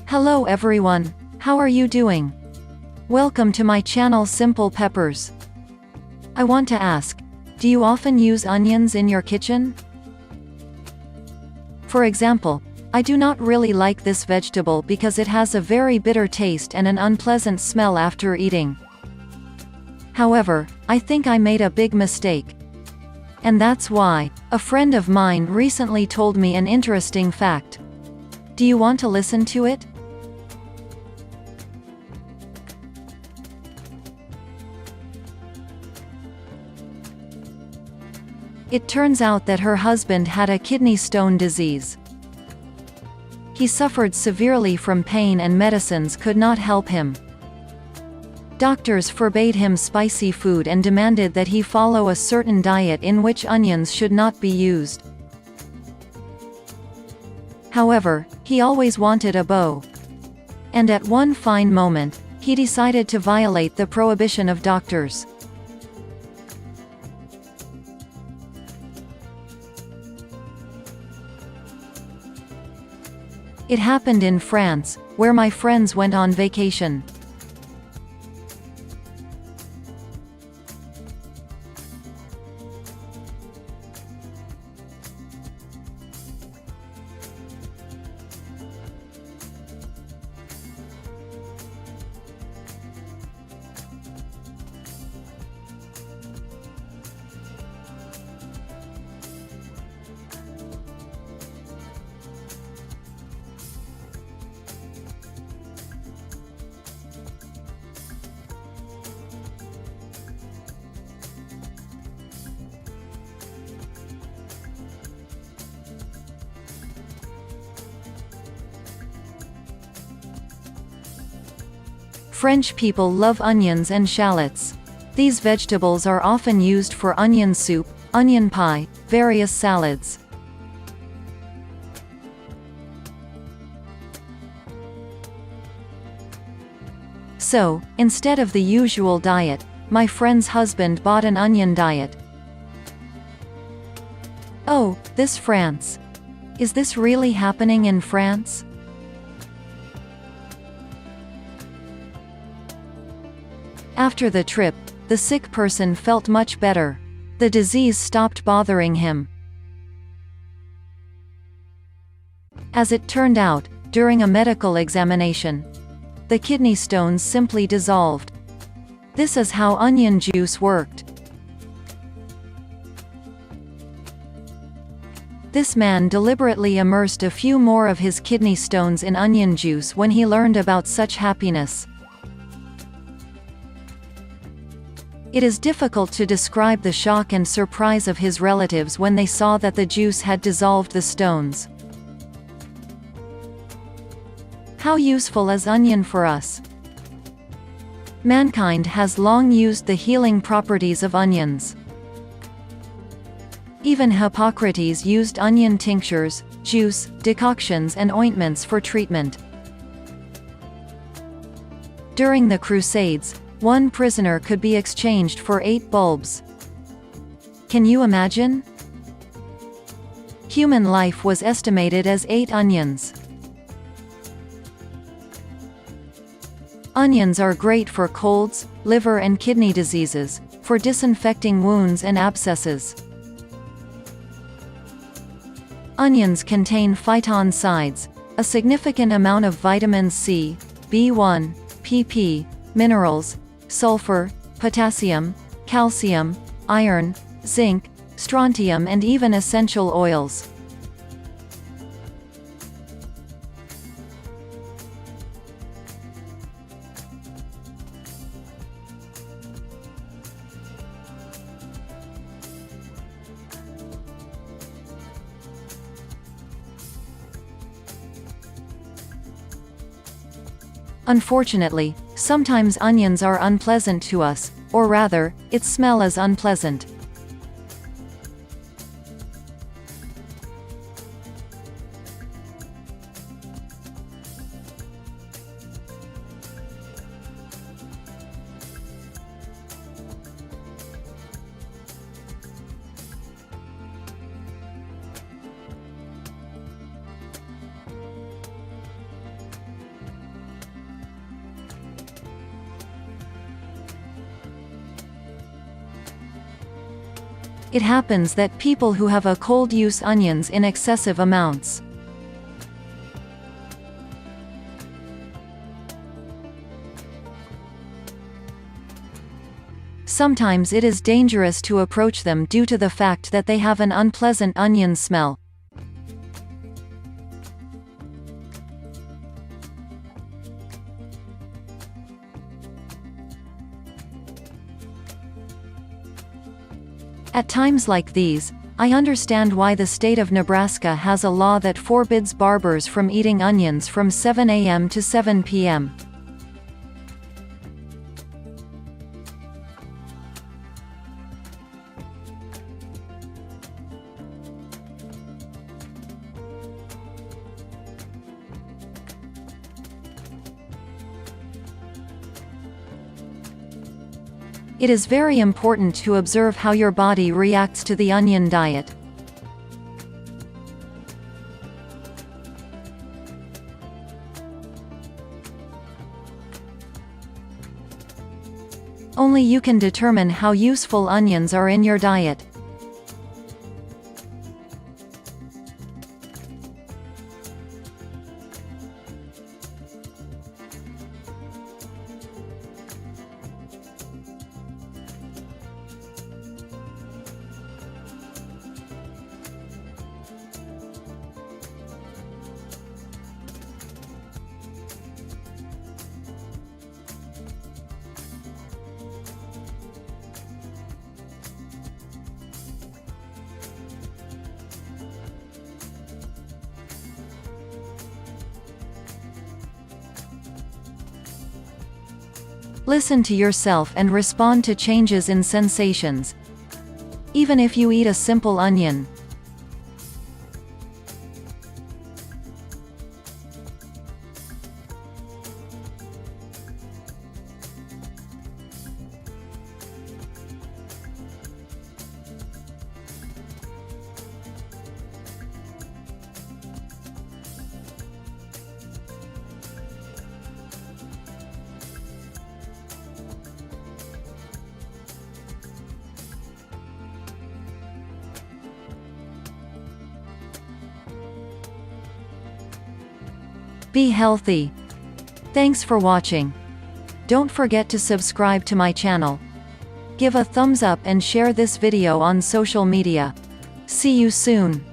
Hello everyone, how are you doing? Welcome to my channel Simple Peppers. I want to ask, do you often use onions in your kitchen? For example, I do not really like this vegetable because it has a very bitter taste and an unpleasant smell after eating. However, I think I made a big mistake. And that's why, a friend of mine recently told me an interesting fact. Do you want to listen to it? It turns out that her husband had a kidney stone disease. He suffered severely from pain and medicines could not help him. Doctors forbade him spicy food and demanded that he follow a certain diet in which onions should not be used. However, he always wanted a bow. And at one fine moment, he decided to violate the prohibition of doctors. It happened in France, where my friends went on vacation. French people love onions and shallots. These vegetables are often used for onion soup, onion pie, various salads. So, instead of the usual diet, my friend's husband bought an onion diet. Oh, this France. Is this really happening in France? After the trip, the sick person felt much better. The disease stopped bothering him. As it turned out, during a medical examination, the kidney stones simply dissolved. This is how onion juice worked. This man deliberately immersed a few more of his kidney stones in onion juice when he learned about such happiness. It is difficult to describe the shock and surprise of his relatives when they saw that the juice had dissolved the stones. How useful is onion for us? Mankind has long used the healing properties of onions. Even Hippocrates used onion tinctures, juice, decoctions and ointments for treatment. During the Crusades, one prisoner could be exchanged for 8 bulbs. Can you imagine? Human life was estimated as 8 onions. Onions are great for colds, liver and kidney diseases, for disinfecting wounds and abscesses. Onions contain phytoncides, a significant amount of vitamins C, B1, PP, minerals, sulfur, potassium, calcium, iron, zinc, strontium and even essential oils. Unfortunately, sometimes onions are unpleasant to us, or rather, its smell is unpleasant. It happens that people who have a cold use onions in excessive amounts. Sometimes it is dangerous to approach them due to the fact that they have an unpleasant onion smell. At times like these, I understand why the state of Nebraska has a law that forbids barbers from eating onions from 7 a.m. to 7 p.m. It is very important to observe how your body reacts to the onion diet. Only you can determine how useful onions are in your diet. Listen to yourself and respond to changes in sensations. Even if you eat a simple onion, be healthy. Thanks for watching. Don't forget to subscribe to my channel. Give a thumbs up and share this video on social media. See you soon.